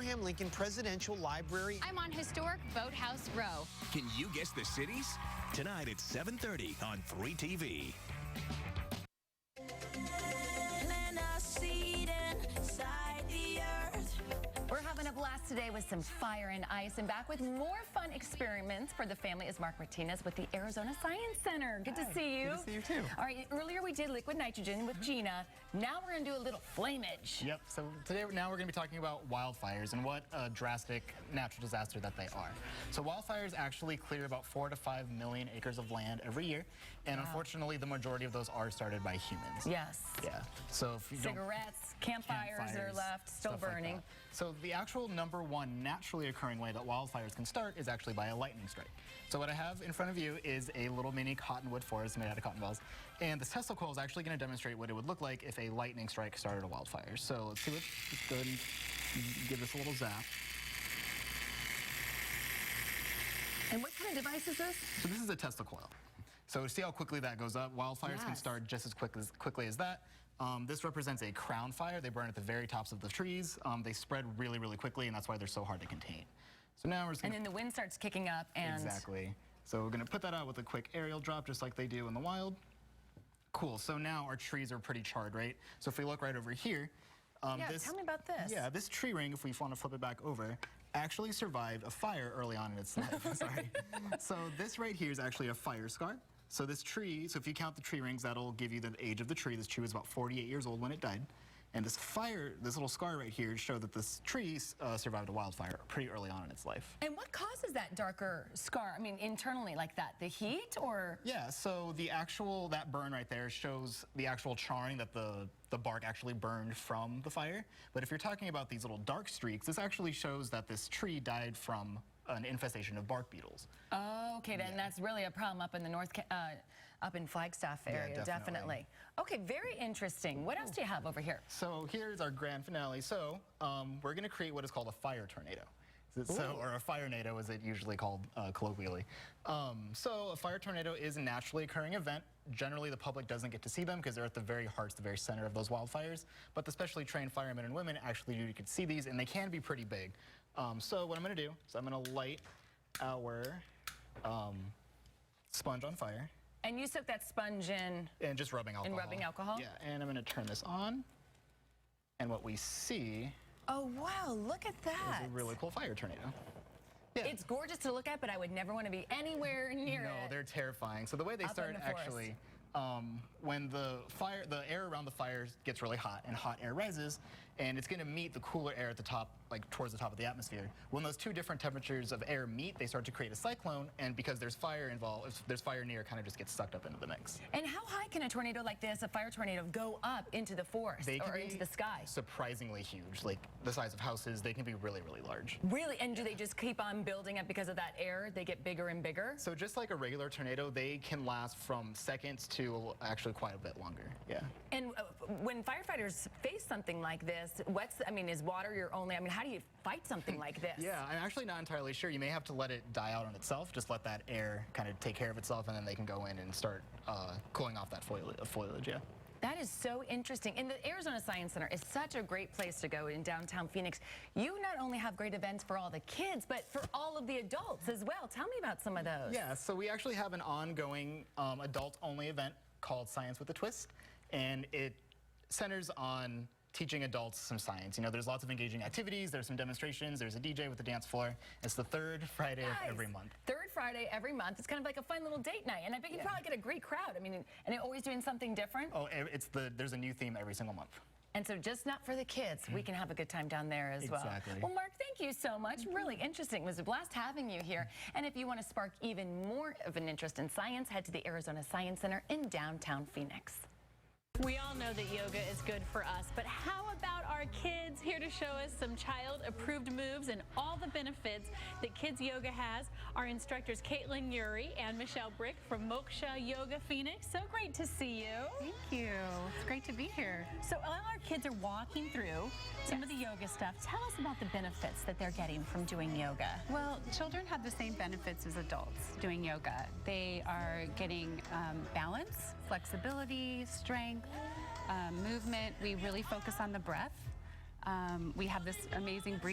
Abraham Lincoln Presidential Library. I'm on historic Boathouse Row. Can you guess the cities? Tonight at 7:30 on 3TV. We're having a blast today with some fire and ice, and back with more fun experiments for the family is Mark Martinez with the Arizona Science Center. Good to see you. Good to see you too. All right, earlier we did liquid nitrogen with Gina. Now we're going to do a little flameage. Yep, so today now we're going to be talking about wildfires and what a drastic natural disaster that they are. So wildfires actually clear about 4 to 5 million acres of land every year, and unfortunately the majority of those are started by humans. Yes. Yeah. So if you Cigarettes, campfires are left, still burning. Like so the actual #1 naturally occurring way that wildfires can start is actually by a lightning strike. So what I have in front of you is a little mini cottonwood forest made out of cotton balls, and this Tesla coil is actually going to demonstrate what it would look like if a lightning strike started a wildfire. So let's see what, let's go ahead and give this a little zap. And what kind of device is this? So this is a Tesla coil. So see how quickly that goes up? Wildfires can start just as quickly as that. This represents a crown fire. They burn at the very tops of the trees. They spread really, really quickly, and that's why they're so hard to contain. So now we're just gonna... And then the wind starts kicking up and... Exactly. So we're gonna put that out with a quick aerial drop, just like they do in the wild. Cool, so now our trees are pretty charred, right? So if we look right over here, tell me about this. Yeah, this tree ring, if we want to flip it back over, actually survived a fire early on in its life. Sorry. So this right here is actually a fire scar. So this tree, so if you count the tree rings, that'll give you the age of the tree. This tree was about 48 years old when it died. And this fire, this little scar right here, showed that this tree survived a wildfire pretty early on in its life. And what causes that darker scar? I mean, internally like that, the heat or? Yeah, so the actual, that burn right there shows the actual charring that the bark actually burned from the fire. But if you're talking about these little dark streaks, this actually shows that this tree died from an infestation of bark beetles. Oh, okay, then that's really a problem up in the up in Flagstaff area, Yeah, definitely. Okay, very interesting. What else do you have over here? So here's our grand finale. So we're gonna create what is called a fire tornado. So, or a fire-nado as it usually called colloquially. So a fire tornado is a naturally occurring event. Generally the public doesn't get to see them because they're at the very heart, the very center of those wildfires. But the specially trained firemen and women actually do get to see these, and they can be pretty big. So what I'm gonna do is I'm gonna light our sponge on fire. And you soak that sponge in? And just rubbing alcohol. In rubbing alcohol? Yeah, and I'm gonna turn this on. And what we see... Oh, wow, look at that. It's a really cool fire tornado. Yeah. It's gorgeous to look at, but I would never want to be anywhere near it. No, they're terrifying. So the way they start actually, when the air around the fire gets really hot and hot air rises, and it's going to meet the cooler air at the top, like towards the top of the atmosphere. When those two different temperatures of air meet, they start to create a cyclone, and because there's fire involved, if there's fire near, it kind of just gets sucked up into the mix. And how high can a tornado like this, a fire tornado, go up into the forest or into the sky? Surprisingly huge, like the size of houses. They can be really, really large. Really? And do they just keep on building up because of that air? They get bigger and bigger? So just like a regular tornado, they can last from seconds to actually quite a bit longer. Yeah. And when firefighters face something like this, is water your only, how do you fight something like this? Yeah, I'm actually not entirely sure. You may have to let it die out on itself, just let that air kind of take care of itself, and then they can go in and start cooling off that foliage, yeah. That is so interesting. And the Arizona Science Center is such a great place to go in downtown Phoenix. You not only have great events for all the kids, but for all of the adults as well. Tell me about some of those. Yeah, so we actually have an ongoing adult-only event called Science with a Twist, and it centers on teaching adults some science. You know, there's lots of engaging activities, there's some demonstrations, there's a DJ with the dance floor. It's the third Friday of every month. Third Friday every month. It's kind of like a fun little date night, and I bet you probably get a great crowd. And they're always doing something different. Oh, there's a new theme every single month. And so just not for the kids, we can have a good time down there as well. Exactly. Well, Mark, thank you so much. Really interesting. It was a blast having you here. And if you want to spark even more of an interest in science, head to the Arizona Science Center in downtown Phoenix. We all know that yoga is good for us, but how about our kids? Here to show us some child-approved moves and all the benefits that kids yoga has are instructors Caitlin Uri and Michelle Brick from Moksha Yoga Phoenix. So great to see you. Thank you. It's great to be here. So while our kids are walking through some of the yoga stuff, tell us about the benefits that they're getting from doing yoga. Well, children have the same benefits as adults doing yoga. They are getting balance, flexibility, strength, movement. We really focus on the breath. We have this amazing breathing